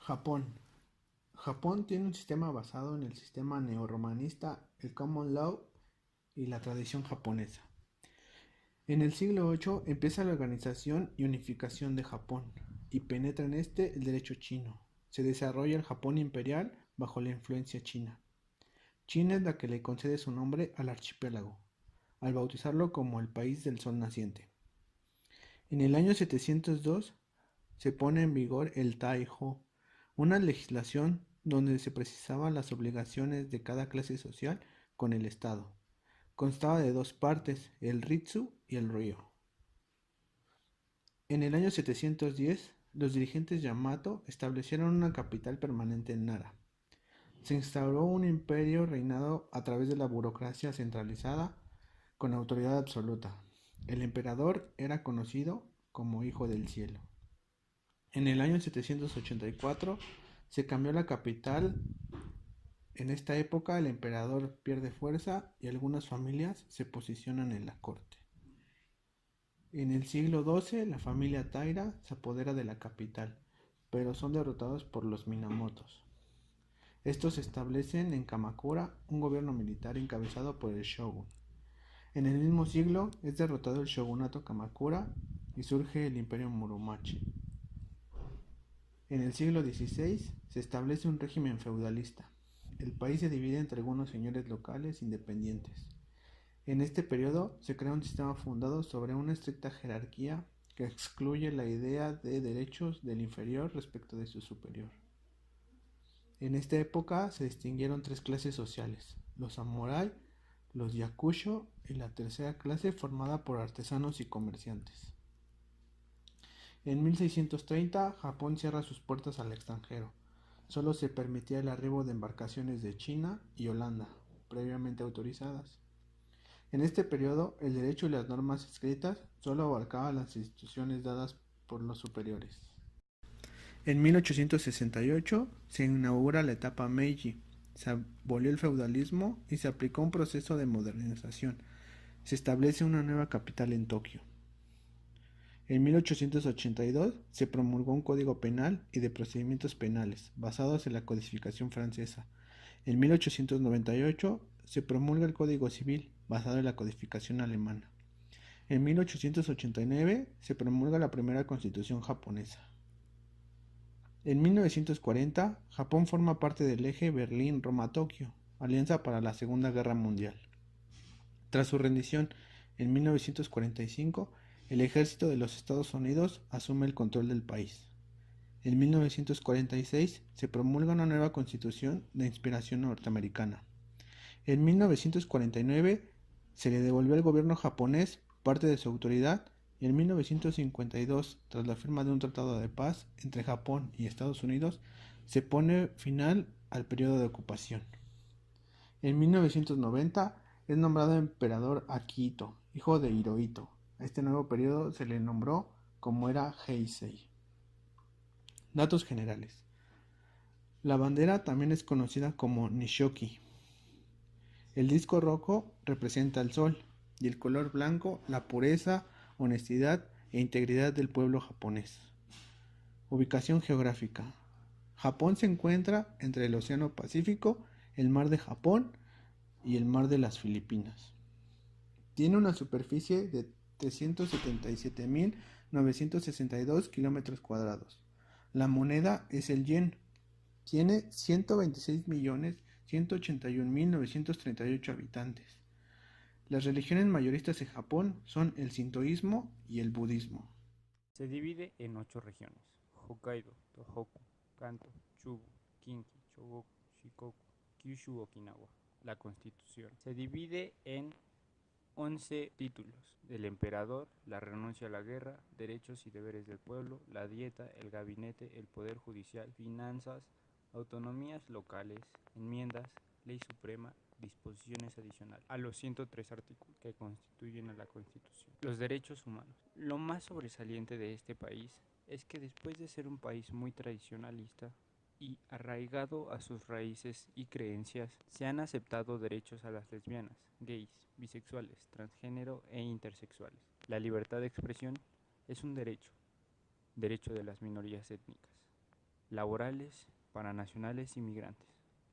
Japón. Japón tiene un sistema basado en el sistema neorromanista, el Common Law y la tradición japonesa. En el siglo VIII empieza la organización y unificación de Japón y penetra en este el derecho chino. Se desarrolla el Japón imperial bajo la influencia china. China es la que le concede su nombre al archipiélago, al bautizarlo como el país del sol naciente. En el año 702 se pone en vigor el Taiho, una legislación donde se precisaban las obligaciones de cada clase social con el Estado. Constaba de dos partes, el Ritsu y el Ryo. En el año 710, los dirigentes Yamato establecieron una capital permanente en Nara. Se instauró un imperio reinado a través de la burocracia centralizada con autoridad absoluta. El emperador era conocido como Hijo del Cielo. En el año 784 se cambió la capital. En esta época el emperador pierde fuerza y algunas familias se posicionan en la corte. En el siglo XII la familia Taira se apodera de la capital, pero son derrotados por los Minamotos. Estos establecen en Kamakura un gobierno militar encabezado por el shogun. En el mismo siglo es derrotado el shogunato Kamakura y surge el imperio Muromachi. En el siglo XVI se establece un régimen feudalista. El país se divide entre algunos señores locales independientes. En este periodo se crea un sistema fundado sobre una estricta jerarquía que excluye la idea de derechos del inferior respecto de su superior. En esta época se distinguieron tres clases sociales: los samurái, los yakusho y la tercera clase formada por artesanos y comerciantes. En 1630 Japón cierra sus puertas al extranjero. Solo se permitía el arribo de embarcaciones de China y Holanda, previamente autorizadas. En este periodo, el derecho y las normas escritas solo abarcaban las instituciones dadas por los superiores. En 1868 se inaugura la etapa Meiji, se abolió el feudalismo y se aplicó un proceso de modernización. Se establece una nueva capital en Tokio. En 1882 se promulgó un código penal y de procedimientos penales, basados en la codificación francesa. En 1898 se promulga el Código Civil, basado en la codificación alemana. En 1889 se promulga la primera constitución japonesa. En 1940, Japón forma parte del eje Berlín-Roma-Tokio, alianza para la Segunda Guerra Mundial. Tras su rendición en 1945, el ejército de los Estados Unidos asume el control del país. En 1946 se promulga una nueva constitución de inspiración norteamericana. En 1949 se le devolvió al gobierno japonés parte de su autoridad y en 1952, tras la firma de un tratado de paz entre Japón y Estados Unidos, se pone final al periodo de ocupación. En 1990 es nombrado emperador Akihito, hijo de Hirohito. A este nuevo periodo se le nombró como era Heisei. Datos generales. La bandera también es conocida como Nishoki. El disco rojo representa el sol y el color blanco la pureza, honestidad e integridad del pueblo japonés. Ubicación geográfica. Japón se encuentra entre el Océano Pacífico, el Mar de Japón y el Mar de las Filipinas. Tiene una superficie de 377.962 kilómetros cuadrados. La moneda es el yen. Tiene 126.181.938 habitantes. Las religiones mayoristas en Japón son el sintoísmo y el budismo. Se divide en 8 regiones: Hokkaido, Tohoku, Kanto, Chubu, Kinki, Shogoku, Shikoku, Kyushu, Okinawa. La Constitución se divide en 11 títulos: del emperador, la renuncia a la guerra, derechos y deberes del pueblo, la dieta, el gabinete, el poder judicial, finanzas, autonomías locales, enmiendas, ley suprema, disposiciones adicionales a los 103 artículos que constituyen a la Constitución. Los derechos humanos. Lo más sobresaliente de este país es que después de ser un país muy tradicionalista y arraigado a sus raíces y creencias, se han aceptado derechos a las lesbianas, gays, bisexuales, transgénero e intersexuales. La libertad de expresión es un derecho de las minorías étnicas. laborales para nacionales y migrantes,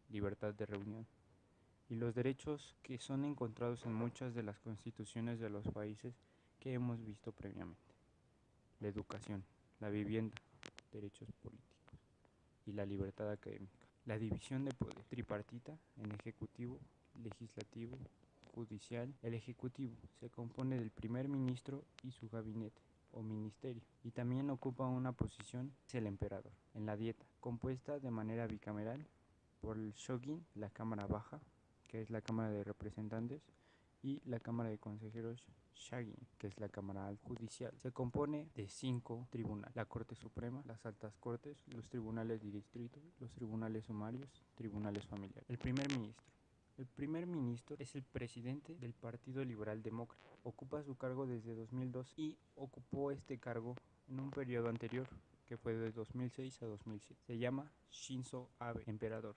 libertad de reunión, y los derechos que son encontrados en muchas de las constituciones de los países que hemos visto previamente: la educación, la vivienda, derechos políticos y la libertad académica. La división de poder tripartita en ejecutivo, legislativo, judicial. El ejecutivo se compone del primer ministro y su gabinete o ministerio, y también ocupa una posición, es el emperador. En la dieta, compuesta de manera bicameral por el shogun, la cámara baja, que es la Cámara de Representantes, y la Cámara de Consejeros Shagin, que es la Cámara Judicial. Se compone de 5 tribunales: la Corte Suprema, las altas cortes, los tribunales de distrito, los tribunales sumarios, tribunales familiares. El primer ministro. El primer ministro es el presidente del Partido Liberal Demócrata. Ocupa su cargo desde 2002 y ocupó este cargo en un periodo anterior, que fue de 2006 a 2007. Se llama Shinzo Abe, emperador.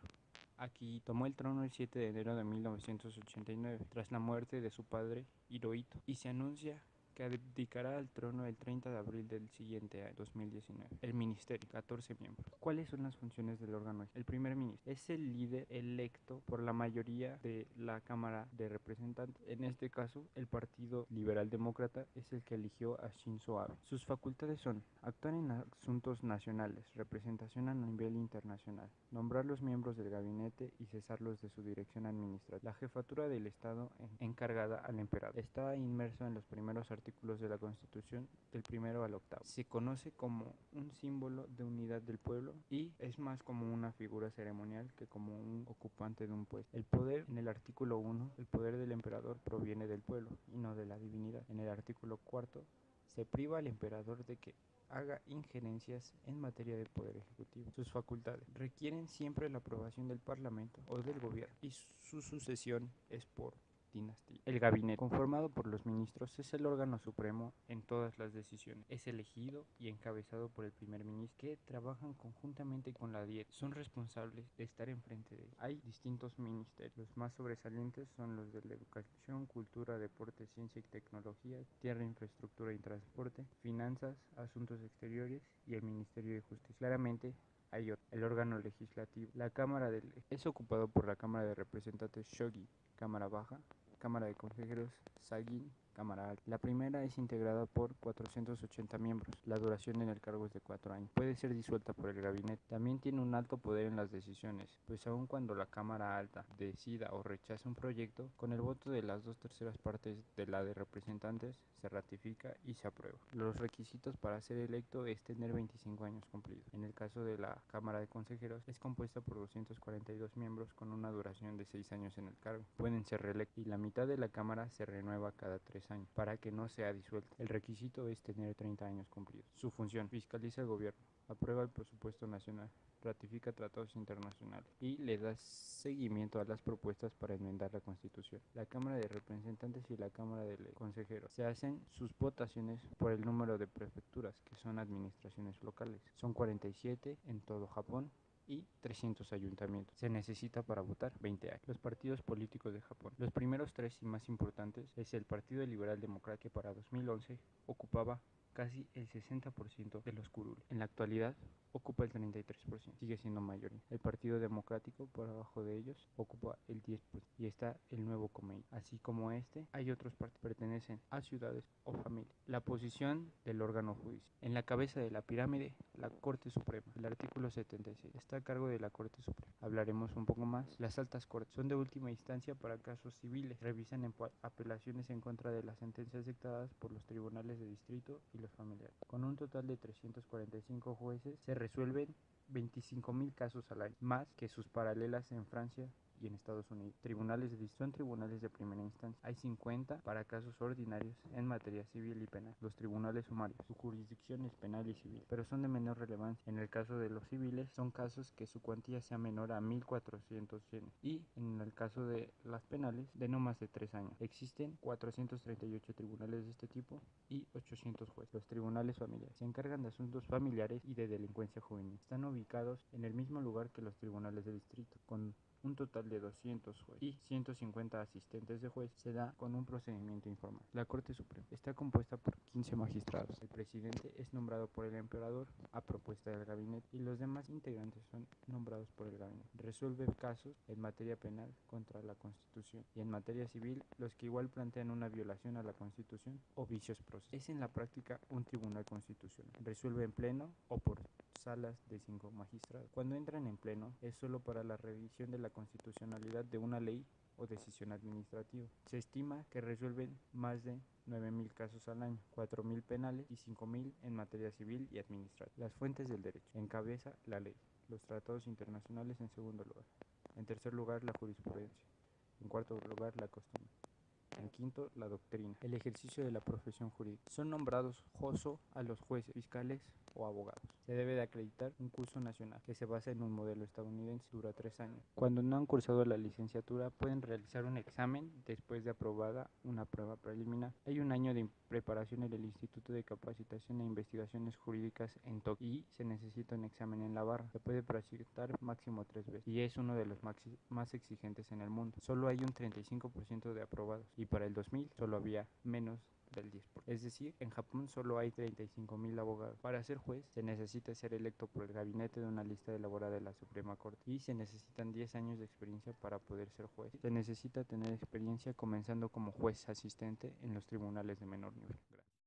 Aquí tomó el trono el 7 de enero de 1989, tras la muerte de su padre Hirohito, y se anuncia que abdicará al trono el 30 de abril del siguiente año, 2019. El ministerio, 14 miembros. ¿Cuáles son las funciones del órgano? El primer ministro es el líder electo por la mayoría de la Cámara de Representantes. En este caso, el Partido Liberal Demócrata es el que eligió a Shinzo Abe. Sus facultades son actuar en asuntos nacionales, representación a nivel internacional, nombrar los miembros del gabinete y cesarlos de su dirección administrativa. La jefatura del Estado encargada al emperador. Está inmerso en los primeros artículos de la Constitución, del primero al octavo. Se conoce como un símbolo de unidad del pueblo y es más como una figura ceremonial que como un ocupante de un puesto. El poder, en el artículo 1, el poder del emperador proviene del pueblo y no de la divinidad. En el artículo 4, se priva al emperador de que haga injerencias en materia de poder ejecutivo. Sus facultades requieren siempre la aprobación del Parlamento o del gobierno, y su sucesión es por dinastía. El gabinete, conformado por los ministros, es el órgano supremo en todas las decisiones. Es elegido y encabezado por el primer ministro, que trabajan conjuntamente con la dieta. Son responsables de estar enfrente de él. Hay distintos ministerios. Los más sobresalientes son los de la educación, cultura, deporte, ciencia y tecnología, tierra, infraestructura y transporte, finanzas, asuntos exteriores y el Ministerio de Justicia. Claramente hay el órgano legislativo. La Cámara es ocupado por la Cámara de Representantes Shogi, Cámara Baja, Cámara de Consejeros Sagin, Cámara Alta. La primera es integrada por 480 miembros. La duración en el cargo es de 4 años. Puede ser disuelta por el gabinete. También tiene un alto poder en las decisiones, pues aun cuando la Cámara Alta decida o rechace un proyecto, con el voto de las 2/3 partes de la de representantes, se ratifica y se aprueba. Los requisitos para ser electo es tener 25 años cumplidos. En el caso de la Cámara de Consejeros, es compuesta por 242 miembros con una duración de 6 años en el cargo. Pueden ser reelectos y la mitad de la Cámara se renueva cada 3 años para que no sea disuelta. El requisito es tener 30 años cumplidos. Su función: fiscaliza el gobierno, aprueba el presupuesto nacional, ratifica tratados internacionales y le da seguimiento a las propuestas para enmendar la Constitución. La Cámara de Representantes y la Cámara de Consejeros se hacen sus votaciones por el número de prefecturas, que son administraciones locales. Son 47 en todo Japón y 300 ayuntamientos. Se necesita para votar 20 años. Los partidos políticos de Japón. Los primeros 3 y más importantes es el Partido Liberal Democrático, que para 2011 ocupaba casi el 60% de los curules. En la actualidad ocupa el 33%, sigue siendo mayoría. El Partido Democrático, por abajo de ellos, ocupa el 10%, y está el Nuevo Komeito. Así como hay otros partidos que pertenecen a ciudades o familias. La posición del órgano judicial. En la cabeza de la pirámide, la Corte Suprema. El artículo 76 está a cargo de la Corte Suprema. Hablaremos un poco más. Las altas cortes son de última instancia para casos civiles. Revisan apelaciones en contra de las sentencias dictadas por los tribunales de distrito y los familiares. Con un total de 345 jueces, se resuelven 25.000 casos al año, más que sus paralelas en Francia y en Estados Unidos. Tribunales son tribunales de primera instancia. Hay 50 para casos ordinarios en materia civil y penal. Los tribunales sumarios, su jurisdicción es penal y civil, pero son de menor relevancia. En el caso de los civiles, son casos que su cuantía sea menor a 1.400 yenes, y en el caso de las penales, de no más de 3 años. Existen 438 tribunales de este tipo y 800 jueces. Los tribunales familiares se encargan de asuntos familiares y de delincuencia juvenil. Están ubicados en el mismo lugar que los tribunales de distrito, con un total de 200 jueces y 150 asistentes de juez se da con un procedimiento informal. La Corte Suprema está compuesta por 15 magistrados. El presidente es nombrado por el emperador a propuesta del gabinete y los demás integrantes son nombrados por el gabinete. Resuelve casos en materia penal contra la Constitución y en materia civil los que igual plantean una violación a la Constitución o vicios procesales. Es en la práctica un tribunal constitucional. Resuelve en pleno o por salas de 5 magistrados. Cuando entran en pleno es solo para la revisión de la constitucionalidad de una ley o decisión administrativa. Se estima que resuelven más de 9.000 casos al año, 4.000 penales y 5.000 en materia civil y administrativa. Las fuentes del derecho. Encabeza la ley. Los tratados internacionales en segundo lugar. En tercer lugar, la jurisprudencia. En cuarto lugar, la costumbre. En quinto, la doctrina. El ejercicio de la profesión jurídica. Son nombrados joso a los jueces, fiscales o abogados. Se debe de acreditar un curso nacional que se basa en un modelo estadounidense. Dura 3 años. Cuando no han cursado la licenciatura, pueden realizar un examen después de aprobada una prueba preliminar. Hay un año de preparación en el Instituto de Capacitación e Investigaciones Jurídicas en Tokio y se necesita un examen en la barra. Se puede presentar máximo 3 veces y es uno de los más exigentes en el mundo. Solo hay un 35% de aprobados y para el 2000 solo había menos del 10%. Es decir, en Japón solo hay 35.000 abogados. Para ser juez se necesita ser electo por el gabinete de una lista elaborada de la Suprema Corte y se necesitan 10 años de experiencia para poder ser juez. Se necesita tener experiencia comenzando como juez asistente en los tribunales de menor nivel. Gracias.